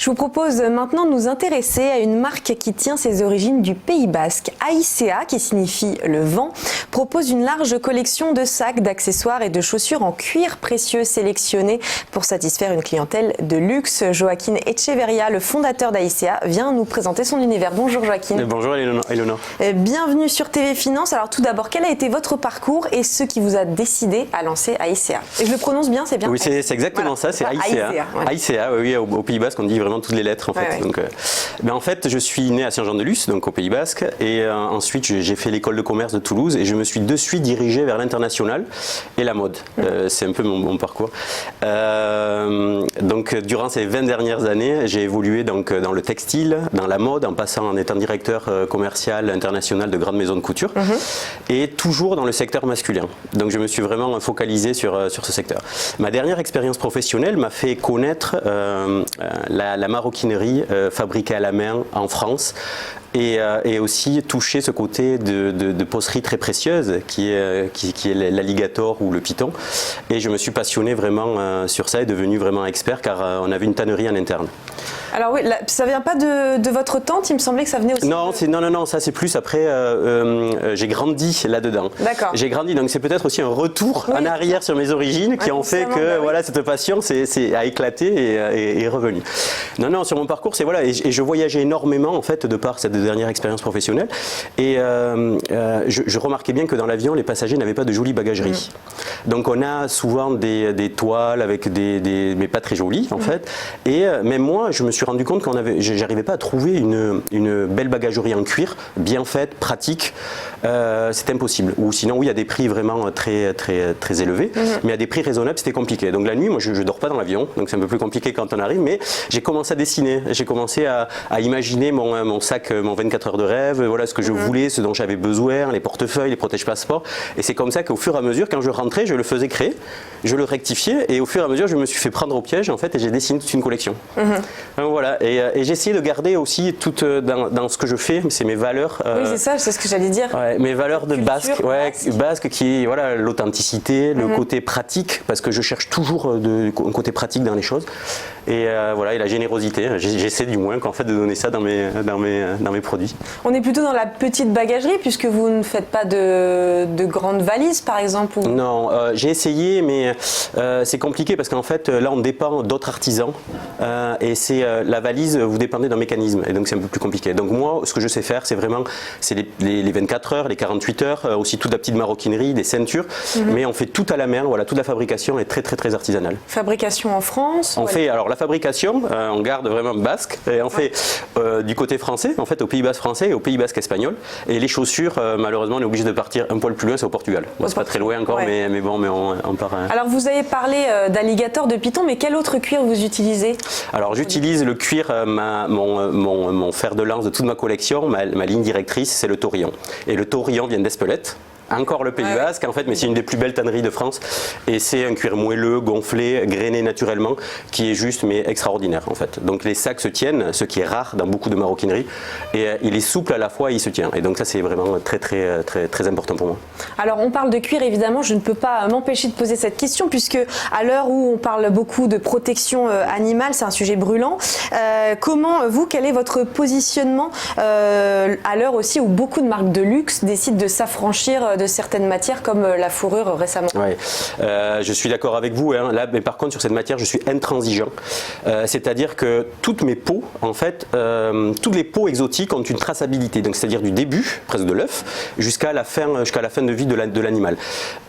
Je vous propose maintenant de nous intéresser à une marque qui tient ses origines du Pays Basque. Aïcea, qui signifie le vent, propose une large collection de sacs, d'accessoires et de chaussures en cuir précieux sélectionnés pour satisfaire une clientèle de luxe. Joaquín Echeverría, le fondateur d'Aïcea, vient nous présenter son univers. Bonjour Joaquín. Bonjour Eleonore. Bienvenue sur TV Finance. Alors tout d'abord, quel a été votre parcours et ce qui vous a décidé à lancer Aïcea? Et je le prononce bien, c'est bien? Oui, c'est exactement ça, c'est Aïcea. Aïcea, oui, au Pays Basque, on dit vraiment toutes les lettres en fait. Donc, en fait, je suis né à Saint-Jean-de-Luz, donc au Pays Basque, et ensuite j'ai fait l'école de commerce de Toulouse et je me suis de suite dirigé vers l'international et la mode. C'est un peu mon parcours. Donc durant ces 20 dernières années, j'ai évolué donc dans le textile, dans la mode, en passant en étant directeur commercial international de grandes maisons de couture, et toujours dans le secteur masculin. Donc je me suis vraiment focalisé sur ce secteur. Ma dernière expérience professionnelle m'a fait connaître la maroquinerie fabriquée à la main en France. Et aussi toucher ce côté de pocerie très précieuse qui est l'alligator ou le python. Et je me suis passionné vraiment sur ça et devenu vraiment expert car on avait une tannerie en interne. Alors oui, ça vient pas de votre tante, il me semblait que ça venait aussi. Non, ça c'est plus après, j'ai grandi là-dedans. D'accord. J'ai grandi, donc c'est peut-être aussi un retour en arrière sur mes origines qui ont fait que voilà, cette passion a éclaté et est revenue. Non, sur mon parcours, c'est voilà, et je voyageais énormément en fait de par cette dernière expérience professionnelle et je remarquais bien que dans l'avion, les passagers n'avaient pas de jolie bagagerie. Donc on a souvent des toiles avec mais pas très jolies en fait. Et même moi, je me suis rendu compte j'arrivais pas à trouver une belle bagagerie en cuir, bien faite, pratique. C'était impossible. Ou sinon, oui, il y a des prix vraiment très élevés, mais à des prix raisonnables, c'était compliqué. Donc la nuit, moi, je dors pas dans l'avion, donc c'est un peu plus compliqué quand on arrive, mais j'ai commencé à dessiner. J'ai commencé à imaginer mon sac, mon 24 heures de rêve, voilà ce que je voulais, ce dont j'avais besoin, les portefeuilles, les protège-passeports. Et c'est comme ça qu'au fur et à mesure, quand je rentrais, je le faisais créer, je le rectifiais, et au fur et à mesure, je me suis fait prendre au piège, en fait, et j'ai dessiné toute une collection. Donc voilà, et j'ai essayé de garder aussi tout dans ce que je fais, c'est mes valeurs. Oui, c'est ça, c'est ce que j'allais dire. Ouais, mes valeurs de basque qui est voilà, l'authenticité, le côté pratique, parce que je cherche toujours un côté pratique dans les choses. Et voilà, et la générosité, j'essaie du moins qu'en fait de donner ça dans mes produits. On est plutôt dans la petite bagagerie puisque vous ne faites pas de grandes valises par exemple ou... Non, j'ai essayé mais c'est compliqué parce qu'en fait là on dépend d'autres artisans et c'est la valise, vous dépendez d'un mécanisme et donc c'est un peu plus compliqué. Donc moi ce que je sais faire c'est les 24 heures, les 48 heures, aussi toute la petite maroquinerie, des ceintures, mais on fait tout à la main, voilà, toute la fabrication est très artisanale. Fabrication en France? On fait alors la fabrication, on garde vraiment basque et on fait du côté français, en fait au Pays Basque français et au Pays Basque espagnol. Et les chaussures, malheureusement, on est obligé de partir un poil plus loin, c'est au Portugal. Bon, c'est pas très loin encore, mais on part. Alors vous avez parlé d'alligator, de python, mais quel autre cuir vous utilisez? Alors j'utilise le cuir, mon fer de lance de toute ma collection, ma ligne directrice, c'est le taurillon. Et le taurillon vient d'Espelette. Encore le Pays Basque en fait, mais c'est une des plus belles tanneries de France et c'est un cuir moelleux, gonflé, grainé naturellement qui est juste mais extraordinaire en fait. Donc les sacs se tiennent, ce qui est rare dans beaucoup de maroquinerie et il est souple à la fois et il se tient et donc ça c'est vraiment très important pour moi. Alors on parle de cuir évidemment, je ne peux pas m'empêcher de poser cette question puisque à l'heure où on parle beaucoup de protection animale, c'est un sujet brûlant. Quel est votre positionnement à l'heure aussi où beaucoup de marques de luxe décident de s'affranchir de certaines matières comme la fourrure récemment? Ouais, je suis d'accord avec vous. Hein. Là, mais par contre, sur cette matière, je suis intransigeant. C'est-à-dire que toutes mes peaux, en fait, toutes les peaux exotiques ont une traçabilité. Donc, c'est-à-dire du début, presque de l'œuf, jusqu'à la fin de vie de l'animal.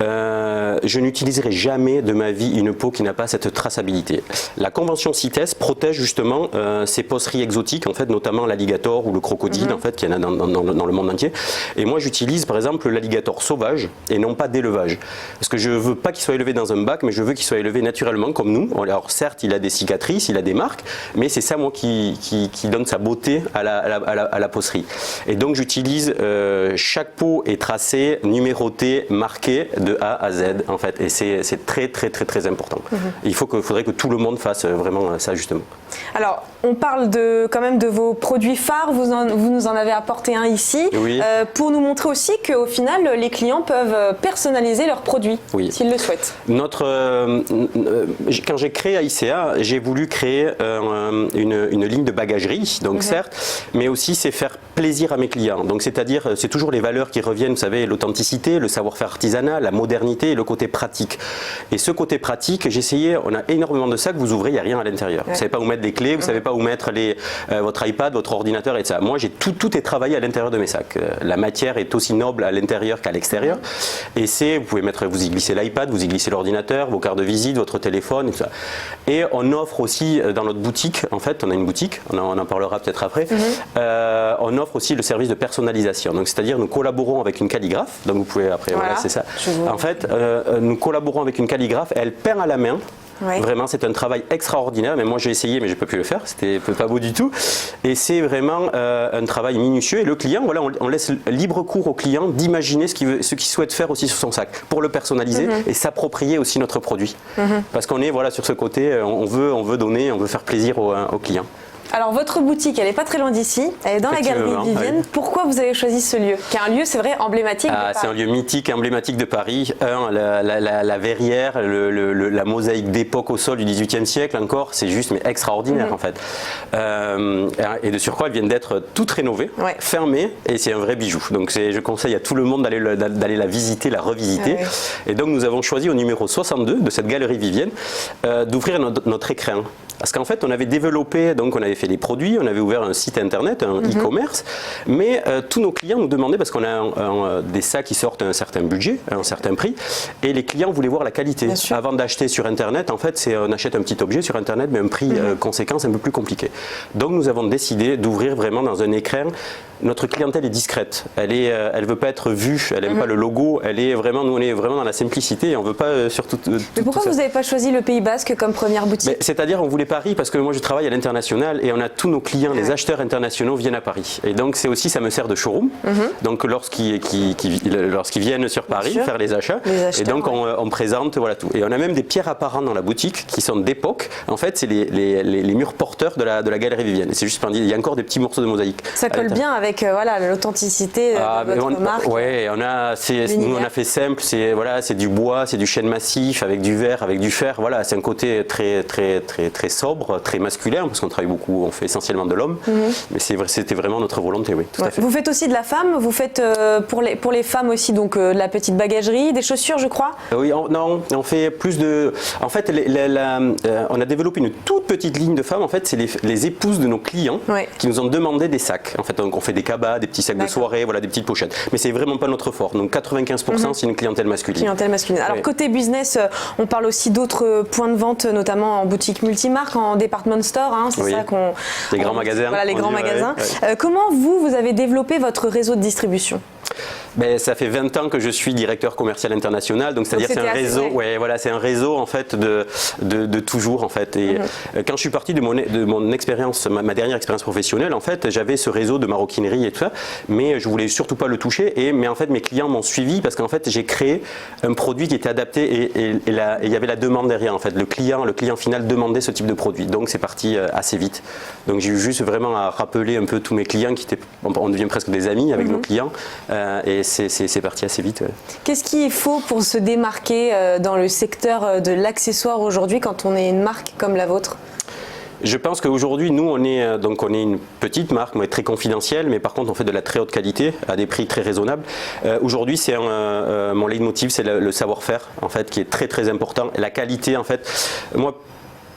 Je n'utiliserai jamais de ma vie une peau qui n'a pas cette traçabilité. La convention CITES protège justement ces poceries exotiques, en fait, notamment l'alligator ou le crocodile, en fait, qu'il y en a dans le monde entier. Et moi, j'utilise par exemple l'alligator sauvage et non pas d'élevage. Parce que je ne veux pas qu'il soit élevé dans un bac, mais je veux qu'il soit élevé naturellement comme nous. Alors certes, il a des cicatrices, il a des marques, mais c'est ça moi qui donne sa beauté à la pocerie. Et donc j'utilise, chaque peau est tracée, numérotée, marquée de A à Z en fait. Et c'est très important. Il faudrait que tout le monde fasse vraiment ça justement. Alors on parle quand même de vos produits phares, vous nous en avez apporté un ici, oui. Pour nous montrer aussi qu'au final les clients peuvent personnaliser leurs produits s'ils le souhaitent. Quand j'ai créé ICA, j'ai voulu créer une ligne de bagagerie, donc certes, mais aussi c'est faire plaisir à mes clients. Donc c'est-à-dire, c'est toujours les valeurs qui reviennent, vous savez, l'authenticité, le savoir-faire artisanal, la modernité et le côté pratique. Et ce côté pratique, j'ai essayé, on a énormément de sacs, vous ouvrez, il n'y a rien à l'intérieur. Vous ne savez pas où mettre les clés, vous ne savez pas où mettre votre iPad, votre ordinateur et ça. Moi, tout est travaillé à l'intérieur de mes sacs. La matière est aussi noble à l'intérieur qu'à l'extérieur. Et vous y glissez l'iPad, vous y glissez l'ordinateur, vos cartes de visite, votre téléphone et tout ça. Et on offre aussi dans notre boutique, en fait, on a une boutique, on en parlera peut-être après, on offre aussi le service de personnalisation. Donc c'est-à-dire nous collaborons avec une calligraphe, donc vous pouvez après, voilà c'est ça. En fait, nous collaborons avec une calligraphe, elle peint à la main. Vraiment, c'est un travail extraordinaire. Mais moi, j'ai essayé, mais je ne peux plus le faire. C'était pas beau du tout. Et c'est vraiment un travail minutieux. Et le client, voilà, on laisse libre cours au client d'imaginer ce qu'il souhaite faire aussi sur son sac pour le personnaliser et s'approprier aussi notre produit. Parce qu'on est sur ce côté, on veut donner, on veut faire plaisir aux clients. Alors votre boutique, elle n'est pas très loin d'ici, elle est dans la galerie Vivienne. Pourquoi vous avez choisi ce lieu, qui est un lieu, c'est vrai, emblématique de Paris? C'est un lieu mythique, emblématique de Paris. La verrière, la mosaïque d'époque au sol du XVIIIe siècle encore, c'est juste mais extraordinaire en fait. Et de surcroît, elles viennent d'être toutes rénovées, fermées, et c'est un vrai bijou. Donc je conseille à tout le monde d'aller la visiter, la revisiter. Et donc nous avons choisi au numéro 62 de cette galerie Vivienne d'ouvrir notre écrin. Parce qu'en fait, on avait développé, donc on avait fait des produits, on avait ouvert un site internet, un e-commerce, mais tous nos clients nous demandaient, parce qu'on a des sacs qui sortent à un certain budget, à un certain prix, et les clients voulaient voir la qualité. Avant d'acheter sur internet, en fait, on achète un petit objet sur internet, mais un prix conséquent, c'est un peu plus compliqué. Donc nous avons décidé d'ouvrir vraiment dans un écrin. Notre clientèle est discrète, elle veut pas être vue, elle n'aime pas le logo, nous on est vraiment dans la simplicité et on veut pas surtout. Mais pourquoi vous n'avez pas choisi le Pays Basque comme première boutique? C'est-à-dire on voulait Paris parce que moi je travaille à l'international et on a tous nos clients, les acheteurs internationaux viennent à Paris. Et donc c'est aussi, ça me sert de showroom. Donc lorsqu'ils viennent sur Paris faire les achats, et donc on présente tout. Et on a même des pierres apparentes dans la boutique qui sont d'époque. En fait c'est les murs porteurs de la galerie Vivienne. Et c'est juste splendide. Il y a encore des petits morceaux de mosaïque. Ça colle bien avec l'authenticité de votre marque. Oui, nous on a fait simple, c'est du bois, c'est du chêne massif avec du verre, avec du fer. Voilà, c'est un côté très très très très sobre, très masculin parce qu'on travaille beaucoup, on fait essentiellement de l'homme. Mais c'était vraiment notre volonté, oui. Tout à fait. Vous faites aussi de la femme, vous faites pour les femmes aussi donc de la petite bagagerie, des chaussures, je crois. Oui, on fait plus de. En fait, on a développé une toute petite ligne de femmes. En fait, c'est les épouses de nos clients qui nous ont demandé des sacs. En fait, donc on fait des cabas, des petits sacs de soirée, des petites pochettes. Mais c'est vraiment pas notre fort. Donc 95% c'est une clientèle masculine. Alors côté business, on parle aussi d'autres points de vente, notamment en boutique multimarque, en department store. C'est ça qu'on. Les grands magasins. Voilà, les grands magasins. Comment vous avez développé votre réseau de distribution? Ça fait 20 ans que je suis directeur commercial international, donc c'est-à-dire c'est un réseau, c'est un réseau en fait de toujours en fait. Et quand je suis parti de mon expérience, ma dernière expérience professionnelle, en fait, j'avais ce réseau de maroquinerie et tout ça, mais je voulais surtout pas le toucher. Mais en fait, mes clients m'ont suivi parce qu'en fait, j'ai créé un produit qui était adapté et il y avait la demande derrière. En fait, le client final demandait ce type de produit, donc c'est parti assez vite. Donc j'ai eu juste vraiment à rappeler un peu tous mes clients on devient presque des amis avec nos clients. Et c'est parti assez vite. Qu'est-ce qu'il faut pour se démarquer dans le secteur de l'accessoire aujourd'hui quand on est une marque comme la vôtre? Je pense qu'aujourd'hui, nous, on est une petite marque, très confidentielle, mais par contre, on fait de la très haute qualité à des prix très raisonnables. Aujourd'hui, c'est mon leitmotiv, c'est le savoir-faire, en fait, qui est très très important. Et la qualité, en fait, moi.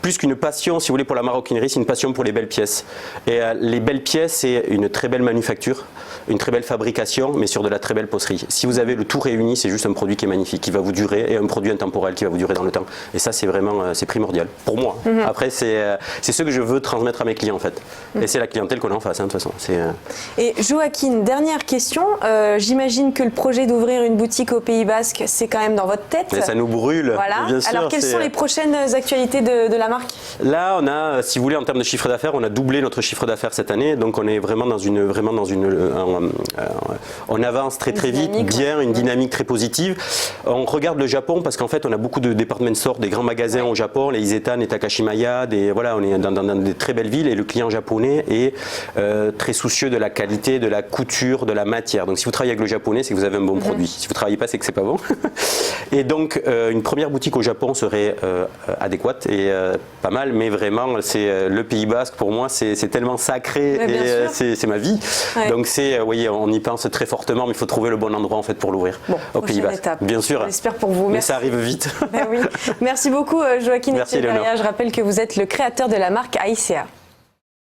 Plus qu'une passion, si vous voulez, pour la maroquinerie, c'est une passion pour les belles pièces. Et les belles pièces, c'est une très belle manufacture, une très belle fabrication, mais sur de la très belle poterie. Si vous avez le tout réuni, c'est juste un produit qui est magnifique, qui va vous durer, et un produit intemporel qui va vous durer dans le temps. Et ça, c'est vraiment c'est primordial, pour moi. Après, c'est ce que je veux transmettre à mes clients, en fait. Et c'est la clientèle qu'on a en face, de toute façon. Et Joaquin, dernière question. J'imagine que le projet d'ouvrir une boutique au Pays Basque, c'est quand même dans votre tête. Mais ça nous brûle, voilà. Bien sûr. Alors, quelles sont les prochaines actualités de la marque? Là, on a, si vous voulez, en termes de chiffre d'affaires, on a doublé notre chiffre d'affaires cette année. Donc, on est vraiment dans on avance très vite, bien, une dynamique très positive. On regarde le Japon parce qu'en fait on a beaucoup de department stores, des grands magasins au Japon, les Isetan, les Takashimaya, voilà, on est dans des très belles villes et le client japonais est très soucieux de la qualité, de la couture, de la matière. Donc si vous travaillez avec le japonais, c'est que vous avez un bon produit. Si vous ne travaillez pas, c'est que c'est pas bon. Et donc une première boutique au Japon serait adéquate et pas mal, mais vraiment c'est le Pays Basque pour moi, c'est tellement sacré et c'est ma vie. Ouais. Donc oui, on y pense très fortement, mais il faut trouver le bon endroit en fait pour l'ouvrir au Pays Basque. Étape. Bien sûr. J'espère pour vous. Mais ça arrive vite. Ben oui. Merci beaucoup Joaquin Echeverria. Je rappelle que vous êtes le créateur de la marque Aicea.